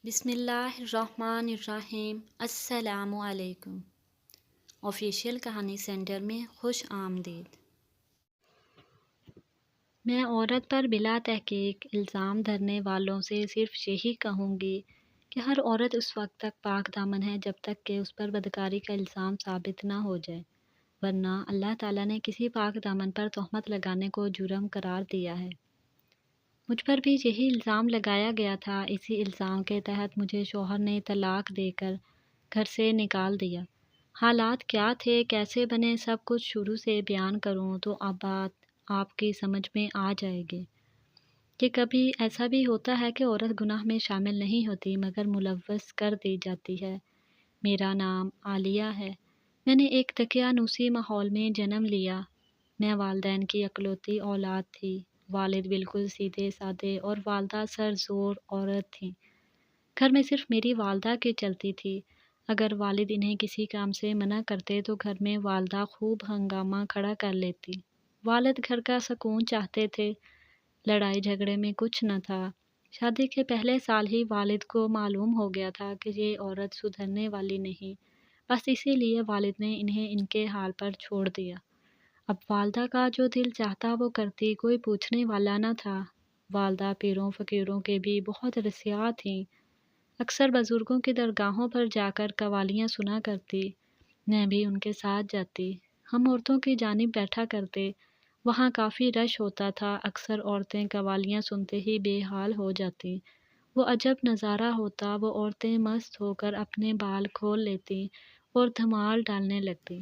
بسم اللہ الرحمن الرحیم۔ السلام علیکم۔ آفیشیل کہانی سینٹر میں خوش آمدید۔ میں عورت پر بلا تحقیق الزام دھرنے والوں سے صرف یہی کہوں گی کہ ہر عورت اس وقت تک پاک دامن ہے جب تک کہ اس پر بدکاری کا الزام ثابت نہ ہو جائے، ورنہ اللہ تعالیٰ نے کسی پاک دامن پر تہمت لگانے کو جرم قرار دیا ہے۔ مجھ پر بھی یہی الزام لگایا گیا تھا۔ اسی الزام کے تحت مجھے شوہر نے طلاق دے کر گھر سے نکال دیا۔ حالات کیا تھے، کیسے بنے، سب کچھ شروع سے بیان کروں تو اب بات آپ کی سمجھ میں آ جائے گی کہ کبھی ایسا بھی ہوتا ہے کہ عورت گناہ میں شامل نہیں ہوتی مگر ملوث کر دی جاتی ہے۔ میرا نام عالیہ ہے۔ میں نے ایک دقیانوسی ماحول میں جنم لیا۔ میں والدین کی اکلوتی اولاد تھی۔ والد بالکل سیدھے سادے اور والدہ سرزور عورت تھیں۔ گھر میں صرف میری والدہ کی چلتی تھی۔ اگر والد انہیں کسی کام سے منع کرتے تو گھر میں والدہ خوب ہنگامہ کھڑا کر لیتی۔ والد گھر کا سکون چاہتے تھے، لڑائی جھگڑے میں کچھ نہ تھا۔ شادی کے پہلے سال ہی والد کو معلوم ہو گیا تھا کہ یہ عورت سدھرنے والی نہیں، بس اسی لیے والد نے انہیں ان کے حال پر چھوڑ دیا۔ اب والدہ کا جو دل چاہتا وہ کرتی، کوئی پوچھنے والا نہ تھا۔ والدہ پیروں فقیروں کے بھی بہت رسیات تھیں۔ اکثر بزرگوں کی درگاہوں پر جا کر قوالیاں سنا کرتی۔ میں بھی ان کے ساتھ جاتی۔ ہم عورتوں کی جانب بیٹھا کرتے۔ وہاں کافی رش ہوتا تھا۔ اکثر عورتیں قوالیاں سنتے ہی بے حال ہو جاتی۔ وہ عجب نظارہ ہوتا۔ وہ عورتیں مست ہو کر اپنے بال کھول لیتی اور دھمال ڈالنے لگتی،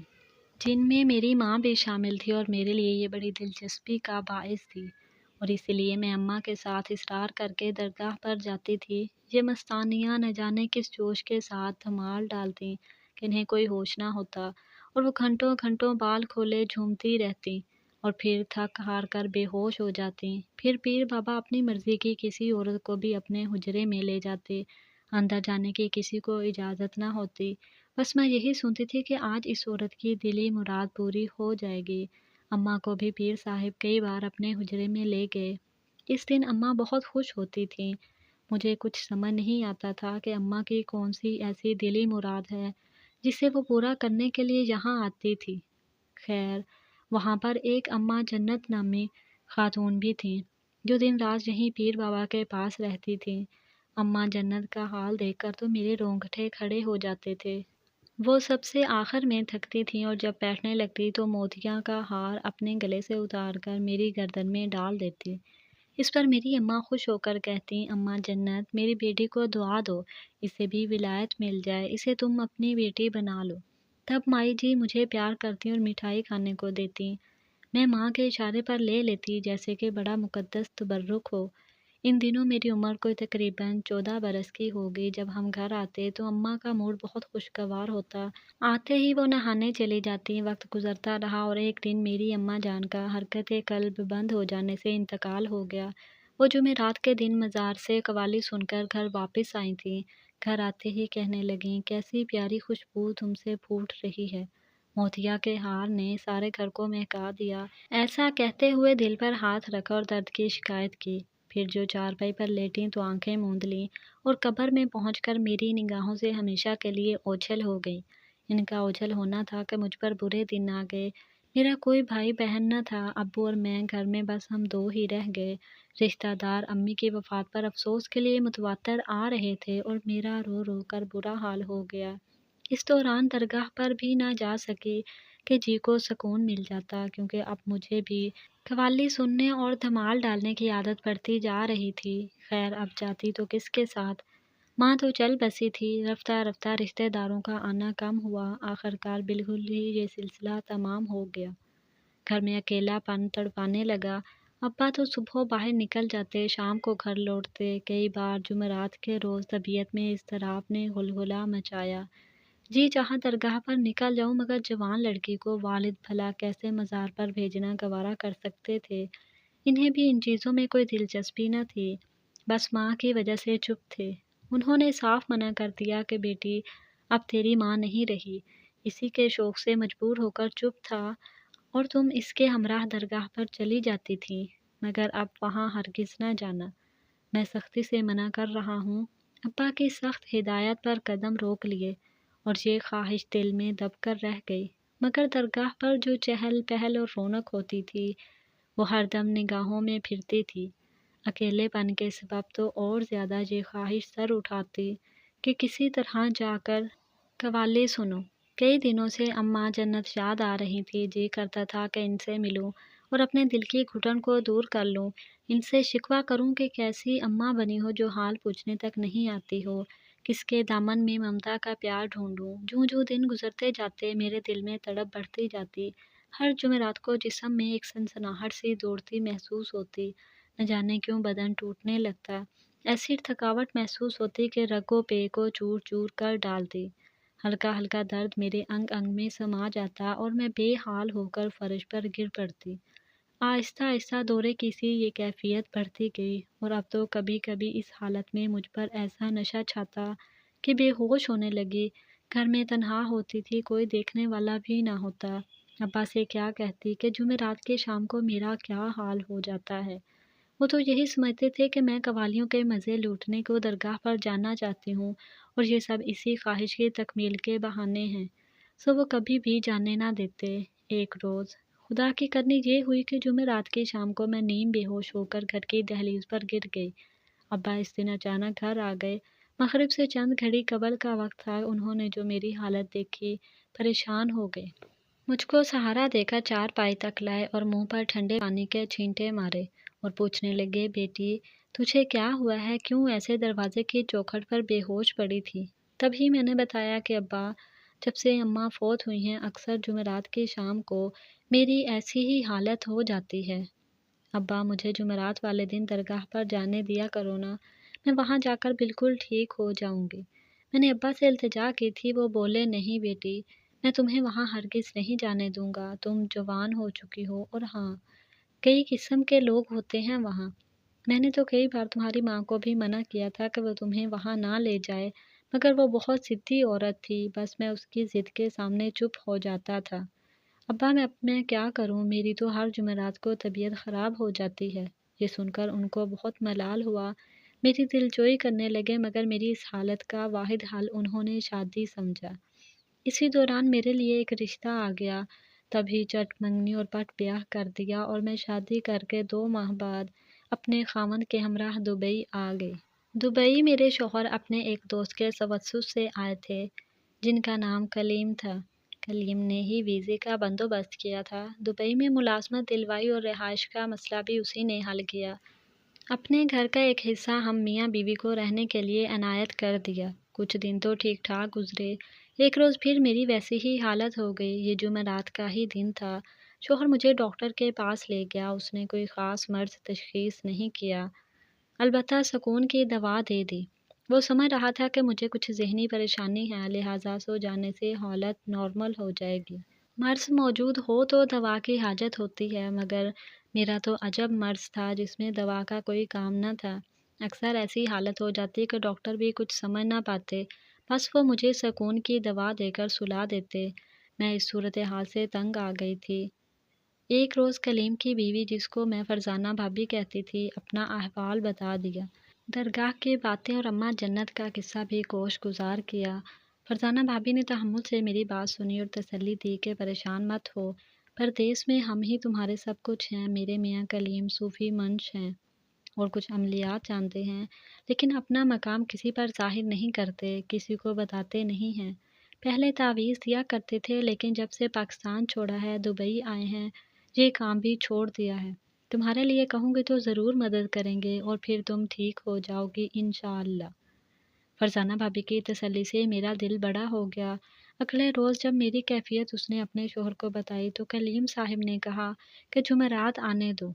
جن میں میری ماں بھی شامل تھی، اور میرے لیے یہ بڑی دلچسپی کا باعث تھی، اور اسی لیے میں اماں کے ساتھ اصرار کر کے درگاہ پر جاتی تھی۔ یہ مستانیاں نہ جانے کس جوش کے ساتھ دھمال ڈالتیں کہ انہیں کوئی ہوش نہ ہوتا، اور وہ گھنٹوں گھنٹوں بال کھولے جھومتی رہتی اور پھر تھک ہار کر بے ہوش ہو جاتی۔ پھر پیر بابا اپنی مرضی کی کسی عورت کو بھی اپنے حجرے میں لے جاتے۔ اندر جانے کی کسی کو اجازت نہ ہوتی۔ بس میں یہی سنتی تھی کہ آج اس عورت کی دلی مراد پوری ہو جائے گی۔ اماں کو بھی پیر صاحب کئی بار اپنے حجرے میں لے گئے۔ اس دن اماں بہت خوش ہوتی تھیں۔ مجھے کچھ سمجھ نہیں آتا تھا کہ اماں کی کون سی ایسی دلی مراد ہے جسے وہ پورا کرنے کے لیے یہاں آتی تھی۔ خیر، وہاں پر ایک اماں جنت نامی خاتون بھی تھیں جو دن رات یہیں پیر بابا کے پاس رہتی تھیں۔ اماں جنت کا حال دیکھ کر تو میرے رونگٹے کھڑے ہو جاتے تھے۔ وہ سب سے آخر میں تھکتی تھیں اور جب بیٹھنے لگتی تو موتیاں کا ہار اپنے گلے سے اتار کر میری گردن میں ڈال دیتی۔ اس پر میری اماں خوش ہو کر کہتی، اماں جنت، میری بیٹی کو دعا دو، اسے بھی ولایت مل جائے، اسے تم اپنی بیٹی بنا لو۔ تب مائی جی مجھے پیار کرتی اور مٹھائی کھانے کو دیتی۔ میں ماں کے اشارے پر لے لیتی جیسے کہ بڑا مقدس تبرک ہو۔ ان دنوں میری عمر کوئی تقریباً 14 برس کی ہوگی۔ جب ہم گھر آتے تو اماں کا موڈ بہت خوشگوار ہوتا۔ آتے ہی وہ نہانے چلی جاتی۔ وقت گزرتا رہا اور ایک دن میری اماں جان کا حرکت قلب بند ہو جانے سے انتقال ہو گیا۔ وہ جمعرات کے دن مزار سے قوالی سن کر گھر واپس آئی تھیں۔ گھر آتے ہی کہنے لگیں، کیسی پیاری خوشبو تم سے پھوٹ رہی ہے۔ موتیا کے ہار نے سارے گھر کو مہکا دیا۔ ایسا کہتے ہوئے دل پر ہاتھ رکھا اور درد کی شکایت کی۔ پھر جو چارپائی پر لیٹیں تو آنکھیں موند لیں اور قبر میں پہنچ کر میری نگاہوں سے ہمیشہ کے لیے اوجھل ہو گئیں۔ ان کا اوجھل ہونا تھا کہ مجھ پر برے دن آ گئے۔ میرا کوئی بھائی بہن نہ تھا۔ ابو اور میں گھر میں بس ہم دو ہی رہ گئے۔ رشتہ دار امی کی وفات پر افسوس کے لیے متواتر آ رہے تھے اور میرا رو رو کر برا حال ہو گیا۔ اس دوران درگاہ پر بھی نہ جا سکی کہ جی کو سکون مل جاتا، کیونکہ اب مجھے بھی قوالی سننے اور دھمال ڈالنے کی عادت پڑتی جا رہی تھی۔ خیر، اب جاتی تو کس کے ساتھ؟ ماں تو چل بسی تھی۔ رفتہ رفتہ رشتہ داروں کا آنا کم ہوا۔ آخرکار بالکل ہی یہ سلسلہ تمام ہو گیا۔ گھر میں اکیلا پن تڑپانے لگا۔ ابا تو صبح باہر نکل جاتے، شام کو گھر لوٹتے۔ کئی بار جمعرات کے روز طبیعت میں اضطراب نے ہلہلہ مچایا۔ جی چاہا درگاہ پر نکل جاؤں، مگر جوان لڑکی کو والد بھلا کیسے مزار پر بھیجنا گوارا کر سکتے تھے؟ انہیں بھی ان چیزوں میں کوئی دلچسپی نہ تھی، بس ماں کی وجہ سے چپ تھے۔ انہوں نے صاف منع کر دیا کہ بیٹی اب تیری ماں نہیں رہی، اسی کے شوق سے مجبور ہو کر چپ تھا اور تم اس کے ہمراہ درگاہ پر چلی جاتی تھی، مگر اب وہاں ہرگز نہ جانا۔ میں سختی سے منع کر رہا ہوں۔ ابا کی سخت ہدایت پر قدم روک لیے اور یہ خواہش دل میں دب کر رہ گئی، مگر درگاہ پر جو چہل پہل اور رونق ہوتی تھی وہ ہر دم نگاہوں میں پھرتی تھی۔ اکیلے پن کے سبب تو اور زیادہ یہ خواہش سر اٹھاتی کہ کسی طرح جا کر قوالی سنوں۔ کئی دنوں سے اماں جنت یاد آ رہی تھی، جی کرتا تھا کہ ان سے ملوں اور اپنے دل کی گھٹن کو دور کر لوں، ان سے شکوہ کروں کہ کیسی اماں بنی ہو جو حال پوچھنے تک نہیں آتی ہو، کس کے دامن میں ممتا کا پیار ڈھونڈوں۔ جوں جوں دن گزرتے جاتے میرے دل میں تڑپ بڑھتی جاتی، ہر جمعرات کو جسم میں ایک سنسناہٹ سی دوڑتی محسوس ہوتی، نہ جانے کیوں بدن ٹوٹنے لگتا، ایسی تھکاوٹ محسوس ہوتی کہ رگوں پے کو چور چور کر ڈالتی، ہلکا ہلکا درد میرے انگ انگ میں سما جاتا اور میں بے حال ہو کر فرش پر گر پڑتی۔ آہستہ آہستہ دورے کی سی یہ کیفیت بڑھتی گئی اور اب تو کبھی کبھی اس حالت میں مجھ پر ایسا نشہ چھاتا کہ بے ہوش ہونے لگی، گھر میں تنہا ہوتی تھی، کوئی دیکھنے والا بھی نہ ہوتا، ابا سے کیا کہتی کہ جمعرات کی شام کو میرا کیا حال ہو جاتا ہے۔ وہ تو یہی سمجھتے تھے کہ میں قوالیوں کے مزے لوٹنے کو درگاہ پر جانا چاہتی ہوں اور یہ سب اسی خواہش کی تکمیل کے بہانے ہیں، سو وہ کبھی بھی جانے نہ دیتے۔ ایک روز خدا کی کرنی یہ ہوئی کہ جمعرات کی شام کو میں نیم بے ہوش ہو کر گھر کی دہلیز پر گر گئی۔ ابا اس دن اچانک گھر آ گئے، مغرب سے چند گھڑی قبل کا وقت تھا، انہوں نے جو میری حالت دیکھی پریشان ہو گئے۔ مجھ کو سہارا دے کر چار پائی تک لائے اور منہ پر ٹھنڈے پانی کے چھینٹے مارے اور پوچھنے لگے، بیٹی تجھے کیا ہوا ہے، کیوں ایسے دروازے کی چوکھٹ پر بے ہوش پڑی تھی؟ تبھی میں نے بتایا کہ ابا، جب سے اماں فوت ہوئی ہیں اکثر جمعرات کی شام کو میری ایسی ہی حالت ہو جاتی ہے۔ ابا مجھے جمعرات والے دن درگاہ پر جانے دیا کرو نا، میں وہاں جا کر بالکل ٹھیک ہو جاؤں گی۔ میں نے ابا سے التجا کی تھی، وہ بولے، نہیں بیٹی، میں تمہیں وہاں ہرگز نہیں جانے دوں گا، تم جوان ہو چکی ہو اور ہاں، کئی قسم کے لوگ ہوتے ہیں وہاں۔ میں نے تو کئی بار تمہاری ماں کو بھی منع کیا تھا کہ وہ تمہیں وہاں نہ لے جائے، مگر وہ بہت ضدی عورت تھی، بس میں اس کی ضد کے سامنے چپ ہو جاتا تھا۔ ابا میں کیا کروں، میری تو ہر جمعرات کو طبیعت خراب ہو جاتی ہے۔ یہ سن کر ان کو بہت ملال ہوا، میری دلجوئی کرنے لگے، مگر میری اس حالت کا واحد حل انہوں نے شادی سمجھا۔ اسی دوران میرے لیے ایک رشتہ آ گیا، تبھی چٹ منگنی اور پٹ بیاہ کر دیا اور میں شادی کر کے 2 ماہ بعد اپنے خاوند کے ہمراہ دبئی آ گئی۔ دبئی میرے شوہر اپنے ایک دوست کے توسط سے آئے تھے جن کا نام کلیم تھا۔ کلیم نے ہی ویزے کا بندوبست کیا تھا، دبئی میں ملازمت دلوائی اور رہائش کا مسئلہ بھی اسی نے حل کیا۔ اپنے گھر کا ایک حصہ ہم میاں بیوی کو رہنے کے لیے عنایت کر دیا۔ کچھ دن تو ٹھیک ٹھاک گزرے، ایک روز پھر میری ویسی ہی حالت ہو گئی، یہ جمعرات کا ہی دن تھا۔ شوہر مجھے ڈاکٹر کے پاس لے گیا، اس نے کوئی خاص مرض تشخیص نہیں کیا، البتہ سکون کی دوا دے دی۔ وہ سمجھ رہا تھا کہ مجھے کچھ ذہنی پریشانی ہے، لہٰذا سو جانے سے حالت نارمل ہو جائے گی۔ مرض موجود ہو تو دوا کی حاجت ہوتی ہے، مگر میرا تو عجب مرض تھا جس میں دوا کا کوئی کام نہ تھا۔ اکثر ایسی حالت ہو جاتی کہ ڈاکٹر بھی کچھ سمجھ نہ پاتے، بس وہ مجھے سکون کی دوا دے کر سلا دیتے۔ میں اس صورتحال سے تنگ آ گئی تھی۔ ایک روز کلیم کی بیوی، جس کو میں فرزانہ بھابی کہتی تھی، اپنا احوال بتا دیا، درگاہ کی باتیں اور اماں جنت کا قصہ بھی گوش گزار کیا۔ فرزانہ بھابی نے تحمل سے میری بات سنی اور تسلی دی کہ پریشان مت ہو، پردیس میں ہم ہی تمہارے سب کچھ ہیں، میرے میاں کلیم صوفی منش ہیں اور کچھ عملیات جانتے ہیں، لیکن اپنا مقام کسی پر ظاہر نہیں کرتے، کسی کو بتاتے نہیں ہیں۔ پہلے تعویذ دیا کرتے تھے، لیکن جب سے پاکستان چھوڑا ہے، دبئی آئے ہیں، یہ کام بھی چھوڑ دیا ہے۔ تمہارے لیے کہوں گے تو ضرور مدد کریں گے اور پھر تم ٹھیک ہو جاؤ گی انشاءاللہ۔ فرزانہ بھابی کی تسلی سے میرا دل بڑا ہو گیا۔ اگلے روز جب میری کیفیت اس نے اپنے شوہر کو بتائی تو کلیم صاحب نے کہا کہ جمعرات آنے دو،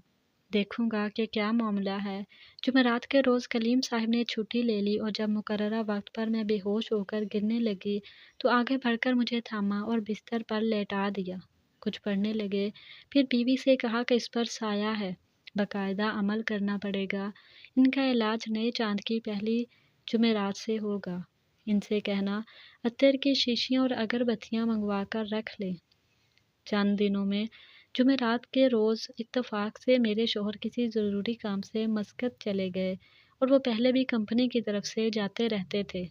دیکھوں گا کہ کیا معاملہ ہے۔ جمعرات کے روز کلیم صاحب نے چھٹی لے لی اور جب مقررہ وقت پر میں بے ہوش ہو کر گرنے لگی تو آگے بڑھ کر مجھے تھاما اور بستر پر لیٹا دیا۔ کچھ پڑھنے لگے، پھر بیوی سے کہا کہ اس پر سایہ ہے، باقاعدہ عمل کرنا پڑے گا، ان کا علاج نئے چاند کی پہلی جمعرات سے ہوگا۔ ان سے کہنا عطر کی شیشیاں اور اگربتیاں منگوا کر رکھ لیں۔ چند دنوں میں جمعرات کے روز اتفاق سے میرے شوہر کسی ضروری کام سے مسقط چلے گئے اور وہ پہلے بھی کمپنی کی طرف سے جاتے رہتے تھے۔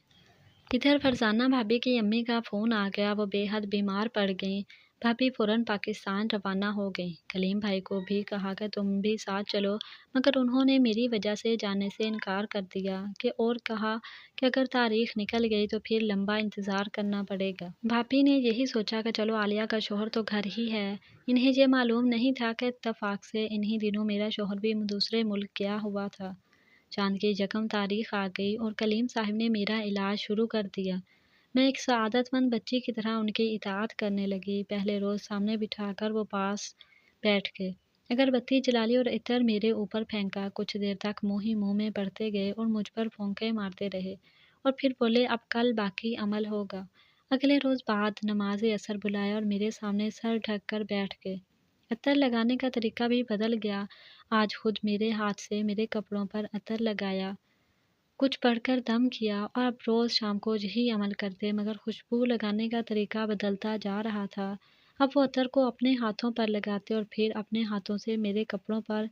ادھر فرزانہ بھابی کی امی کا فون آ گیا، وہ بے حد بیمار پڑ گئیں۔ بھابی فوراً پاکستان روانہ ہو گئیں۔ کلیم بھائی کو بھی کہا کہ تم بھی ساتھ چلو، مگر انہوں نے میری وجہ سے جانے سے انکار کر دیا اور کہا کہ اگر تاریخ نکل گئی تو پھر لمبا انتظار کرنا پڑے گا۔ بھابی نے یہی سوچا کہ چلو عالیہ کا شوہر تو گھر ہی ہے۔ انہیں یہ معلوم نہیں تھا کہ اتفاق سے انہی دنوں میرا شوہر بھی دوسرے ملک گیا ہوا تھا۔ چاند کی یکم تاریخ آ گئی اور کلیم صاحب نے میرا علاج شروع کر دیا۔ میں ایک سعادت مند بچی کی طرح ان کی اطاعت کرنے لگی۔ پہلے روز سامنے بٹھا کر وہ پاس بیٹھ گئے، اگربتی جلا لی اور عطر میرے اوپر پھینکا۔ کچھ دیر تک منہ ہی منہ میں پڑھتے گئے اور مجھ پر پھونکے مارتے رہے اور پھر بولے اب کل باقی عمل ہوگا۔ اگلے روز بعد نماز عصر بلایا اور میرے سامنے سر ڈھک کر بیٹھ گئے۔ عطر لگانے کا طریقہ بھی بدل گیا۔ آج خود میرے ہاتھ سے میرے کپڑوں پر عطر لگایا، کچھ پڑھ کر دم کیا اور اب روز شام کو یہی عمل کرتے، مگر خوشبو لگانے کا طریقہ بدلتا جا رہا تھا۔ اب وہ عطر کو اپنے ہاتھوں پر لگاتے اور پھر اپنے ہاتھوں سے میرے کپڑوں پر۔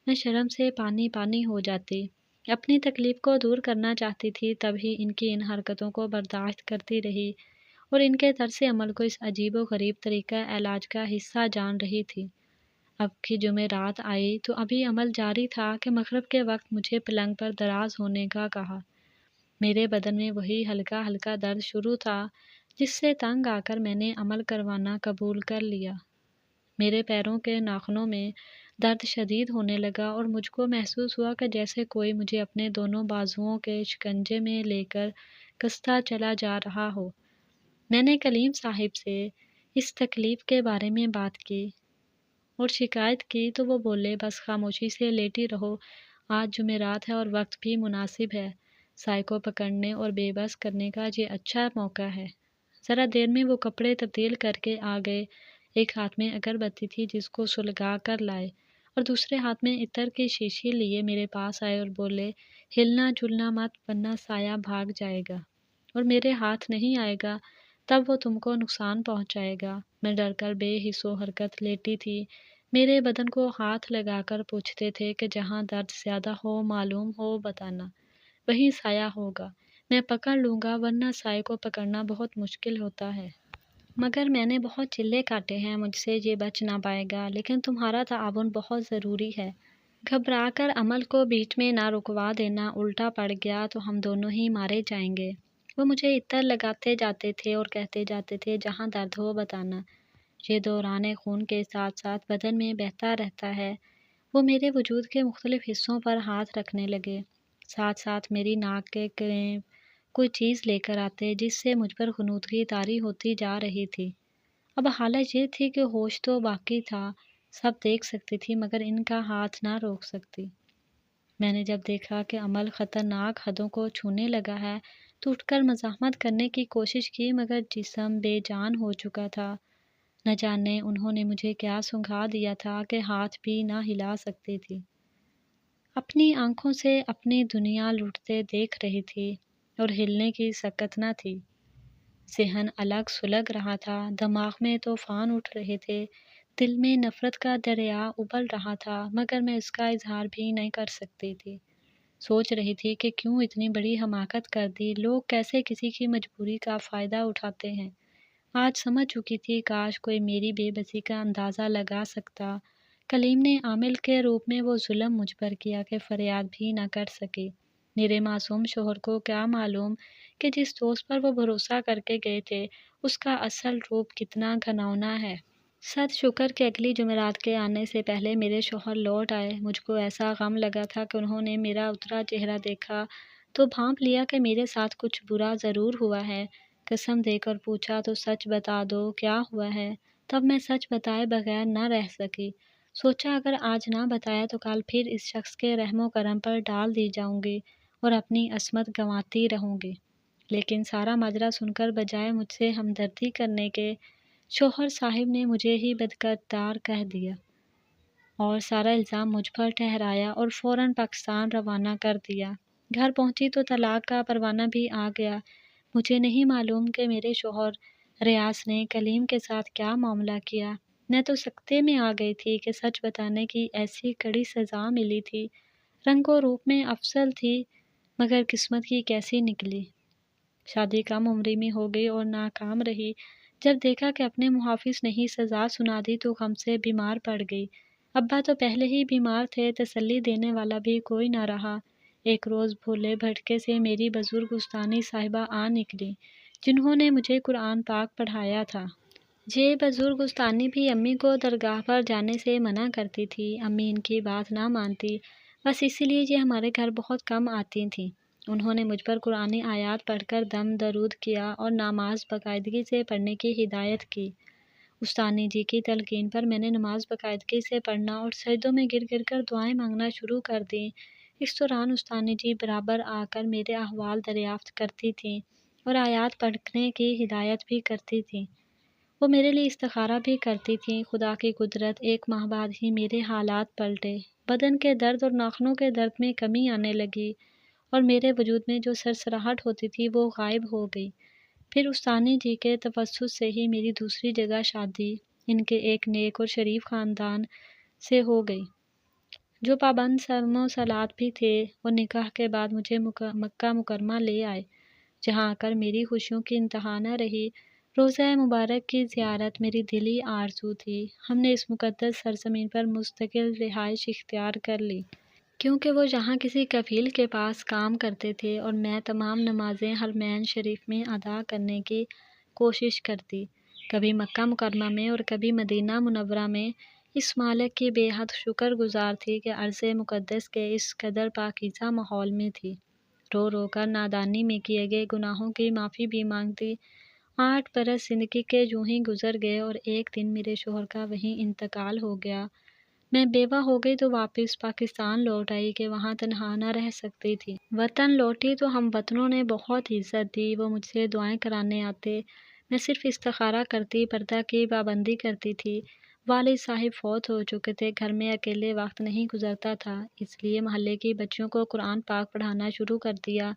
میں شرم سے پانی پانی ہو جاتی، اپنی تکلیف کو دور کرنا چاہتی تھی، تب ہی ان کی ان حرکتوں کو برداشت کرتی رہی اور ان کے طرز عمل کو اس عجیب و غریب طریقہ علاج کا حصہ جان رہی تھی۔ اب کی جمعرات آئی تو ابھی عمل جاری تھا کہ مغرب کے وقت مجھے پلنگ پر دراز ہونے کا کہا۔ میرے بدن میں وہی ہلکا ہلکا درد شروع تھا جس سے تنگ آ کر میں نے عمل کروانا قبول کر لیا۔ میرے پیروں کے ناخنوں میں درد شدید ہونے لگا اور مجھ کو محسوس ہوا کہ جیسے کوئی مجھے اپنے دونوں بازوؤں کے شکنجے میں لے کر کستا چلا جا رہا ہو۔ میں نے کلیم صاحب سے اس تکلیف کے بارے میں بات کی اور شکایت کی تو وہ بولے بس خاموشی سے لیٹی رہو، آج جمعرات ہے اور وقت بھی مناسب ہے، سائے کو پکڑنے اور بے بس کرنے کا یہ اچھا موقع ہے۔ ذرا دیر میں وہ کپڑے تبدیل کر کے آ گئے، ایک ہاتھ میں اگربتی تھی جس کو سلگا کر لائے اور دوسرے ہاتھ میں عطر کی شیشی لیے میرے پاس آئے اور بولے ہلنا جلنا مت ورنہ سایہ بھاگ جائے گا اور میرے ہاتھ نہیں آئے گا تب وہ تم کو نقصان پہنچائے گا۔ میں ڈر کر بے حس و حرکت لیٹی تھی، میرے بدن کو ہاتھ لگا کر پوچھتے تھے کہ جہاں درد زیادہ ہو معلوم ہو بتانا، وہیں سایہ ہوگا، میں پکڑ لوں گا ورنہ سائے کو پکڑنا بہت مشکل ہوتا ہے۔ مگر میں نے بہت چلے کاٹے ہیں، مجھ سے یہ بچ نہ پائے گا، لیکن تمہارا تعاون بہت ضروری ہے۔ گھبرا کر عمل کو بیچ میں نہ رکوا دینا، الٹا پڑ گیا تو ہم دونوں ہی مارے جائیں گے۔ وہ مجھے عطر لگاتے جاتے تھے اور کہتے جاتے تھے جہاں درد ہو بتانا، یہ دوران خون کے ساتھ ساتھ بدن میں بہتا رہتا ہے۔ وہ میرے وجود کے مختلف حصوں پر ہاتھ رکھنے لگے، ساتھ ساتھ میری ناک کے قریب کوئی چیز لے کر آتے جس سے مجھ پر غنودگی طاری ہوتی جا رہی تھی۔ اب حالت یہ تھی کہ ہوش تو باقی تھا، سب دیکھ سکتی تھی مگر ان کا ہاتھ نہ روک سکتی۔ میں نے جب دیکھا کہ عمل خطرناک حدوں کو چھونے لگا ہے تو اٹھ کر مزاحمت کرنے کی کوشش کی مگر جسم بے جان ہو چکا تھا۔ نہ جانے انہوں نے مجھے کیا سنگھا دیا تھا کہ ہاتھ بھی نہ ہلا سکتی تھی۔ اپنی آنکھوں سے اپنی دنیا لٹتے دیکھ رہی تھی اور ہلنے کی سکت نہ تھی۔ ذہن الگ سلگ رہا تھا، دماغ میں طوفان اٹھ رہے تھے، دل میں نفرت کا دریا ابل رہا تھا مگر میں اس کا اظہار بھی نہیں کر سکتی تھی۔ سوچ رہی تھی کہ کیوں اتنی بڑی حماقت کر دی، لوگ کیسے کسی کی مجبوری کا فائدہ اٹھاتے ہیں۔ آج سمجھ چکی تھی کاش کوئی میری بے بسی کا اندازہ لگا سکتا۔ کلیم نے عامل کے روپ میں وہ ظلم مجھ پر کیا کہ فریاد بھی نہ کر سکی۔ میرے معصوم شوہر کو کیا معلوم کہ جس دوست پر وہ بھروسہ کر کے گئے تھے اس کا اصل روپ کتنا گھناؤنا ہے۔ صد شکر کہ اگلی جمعرات کے آنے سے پہلے میرے شوہر لوٹ آئے۔ مجھ کو ایسا غم لگا تھا کہ انہوں نے میرا اترا چہرہ دیکھا تو بھانپ لیا کہ میرے ساتھ کچھ برا ضرور ہوا ہے۔ قسم دے کر پوچھا تو سچ بتا دو کیا ہوا ہے۔ تب میں سچ بتائے بغیر نہ رہ سکی۔ سوچا اگر آج نہ بتایا تو کل پھر اس شخص کے رحم و کرم پر ڈال دی جاؤں گی اور اپنی عصمت گنواتی رہوں گی۔ لیکن سارا ماجرا سن کر بجائے مجھ سے ہمدردی کرنے کے شوہر صاحب نے مجھے ہی بدکردار کہہ دیا اور سارا الزام مجھ پر ٹھہرایا اور فوراً پاکستان روانہ کر دیا۔ گھر پہنچی تو طلاق کا پروانہ بھی آ گیا۔ مجھے نہیں معلوم کہ میرے شوہر ریاض نے کلیم کے ساتھ کیا معاملہ کیا۔ میں تو سکتے میں آ گئی تھی کہ سچ بتانے کی ایسی کڑی سزا ملی تھی۔ رنگ و روپ میں افضل تھی، مگر قسمت کی کیسی نکلی۔ شادی کم عمری میں ہو گئی اور ناکام رہی۔ جب دیکھا کہ اپنے محافظ نہیں سزا سنا دی تو غم سے بیمار پڑ گئی۔ ابا تو پہلے ہی بیمار تھے، تسلی دینے والا بھی کوئی نہ رہا۔ ایک روز بھولے بھٹکے سے میری بزرگ استانی صاحبہ آ نکلی، جنہوں نے مجھے قرآن پاک پڑھایا تھا۔ یہ بزرگ استانی بھی امی کو درگاہ پر جانے سے منع کرتی تھی۔ امی ان کی بات نہ مانتی، بس اسی لیے یہ ہمارے گھر بہت کم آتی تھیں۔ انہوں نے مجھ پر قرآنی آیات پڑھ کر دم درود کیا اور نماز باقاعدگی سے پڑھنے کی ہدایت کی۔ استانی جی کی تلقین پر میں نے نماز باقاعدگی سے پڑھنا اور سجدوں میں گر گر کر دعائیں مانگنا شروع کر دیں۔ اس دوران استانی جی برابر آ کر میرے احوال دریافت کرتی تھیں اور آیات پڑھنے کی ہدایت بھی کرتی تھیں۔ وہ میرے لیے استخارہ بھی کرتی تھیں۔ خدا کی قدرت، ایک ماہ بعد ہی میرے حالات پلٹے۔ بدن کے درد اور ناخنوں کے درد میں کمی آنے لگی اور میرے وجود میں جو سرسراہٹ ہوتی تھی وہ غائب ہو گئی۔ پھر استانی جی کے توسط سے ہی میری دوسری جگہ شادی ان کے ایک نیک اور شریف خاندان سے ہو گئی، جو پابند صوم و صلات بھی تھے۔ وہ نکاح کے بعد مجھے مکہ مکرمہ لے آئے، جہاں آ کر میری خوشیوں کی انتہا نہ رہی۔ روضہ مبارک کی زیارت میری دلی آرزو تھی۔ ہم نے اس مقدس سرزمین پر مستقل رہائش اختیار کر لی، کیونکہ وہ یہاں کسی کفیل کے پاس کام کرتے تھے اور میں تمام نمازیں حرمین شریف میں ادا کرنے کی کوشش کرتی، کبھی مکہ مکرمہ میں اور کبھی مدینہ منورہ میں۔ اس مالک کی بے حد شکر گزار تھی کہ ارض مقدس کے اس قدر پاکیزہ ماحول میں تھی۔ رو رو کر نادانی میں کیے گئے گناہوں کی معافی بھی مانگتی۔ 8 برس زندگی کے یوں ہی گزر گئے اور ایک دن میرے شوہر کا وہیں انتقال ہو گیا۔ میں بیوہ ہو گئی تو واپس پاکستان لوٹ آئی کہ وہاں تنہا نہ رہ سکتی تھی۔ وطن لوٹی تو ہم وطنوں نے بہت عزت دی۔ وہ مجھ سے دعائیں کرانے آتے، میں صرف استخارہ کرتی، پردہ کی پابندی کرتی تھی۔ والد صاحب فوت ہو چکے تھے، گھر میں اکیلے وقت نہیں گزرتا تھا، اس لیے محلے کی بچیوں کو قرآن پاک پڑھانا شروع کر دیا۔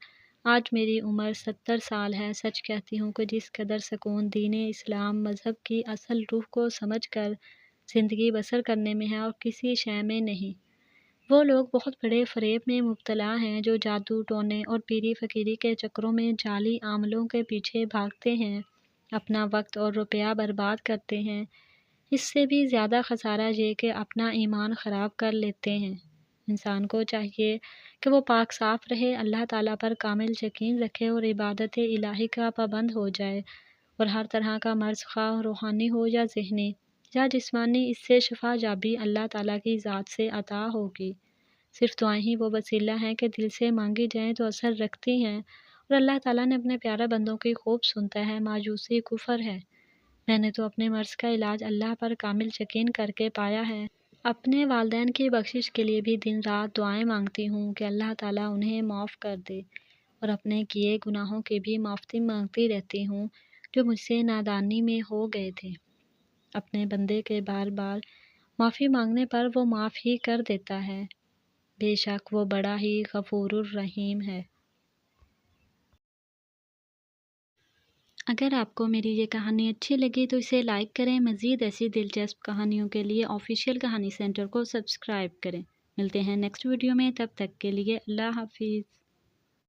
آج میری عمر 70 سال ہے۔ سچ کہتی ہوں کہ جس قدر سکون دین اسلام مذہب کی اصل روح کو سمجھ کر زندگی بسر کرنے میں ہے اور کسی شے میں نہیں۔ وہ لوگ بہت بڑے فریب میں مبتلا ہیں جو جادو ٹونے اور پیری فقیری کے چکروں میں جعلی عملوں کے پیچھے بھاگتے ہیں، اپنا وقت اور روپیہ برباد کرتے ہیں۔ اس سے بھی زیادہ خسارہ یہ کہ اپنا ایمان خراب کر لیتے ہیں۔ انسان کو چاہیے کہ وہ پاک صاف رہے، اللہ تعالیٰ پر کامل یقین رکھے اور عبادت الہی کا پابند ہو جائے، اور ہر طرح کا مرض خواہ روحانی ہو یا ذہنی یا جسمانی، اس سے شفا یابی اللہ تعالیٰ کی ذات سے عطا ہوگی۔ صرف دعائیں ہی وہ وسیلہ ہیں کہ دل سے مانگی جائیں تو اثر رکھتی ہیں، اور اللہ تعالیٰ نے اپنے پیارے بندوں کی خوب سنتا ہے۔ مایوسی کفر ہے۔ میں نے تو اپنے مرض کا علاج اللہ پر کامل یقین کر کے پایا ہے۔ اپنے والدین کی بخشش کے لیے بھی دن رات دعائیں مانگتی ہوں کہ اللہ تعالیٰ انہیں معاف کر دے، اور اپنے کیے گناہوں کی بھی معافی مانگتی رہتی ہوں جو مجھ سے نادانی میں ہو گئے تھے۔ اپنے بندے کے بار بار معافی مانگنے پر وہ معاف ہی کر دیتا ہے، بے شک وہ بڑا ہی غفور الرحیم ہے۔ اگر آپ کو میری یہ کہانی اچھی لگی تو اسے لائک کریں۔ مزید ایسی دلچسپ کہانیوں کے لیے آفیشیل کہانی سینٹر کو سبسکرائب کریں۔ ملتے ہیں نیکسٹ ویڈیو میں، تب تک کے لیے اللہ حافظ۔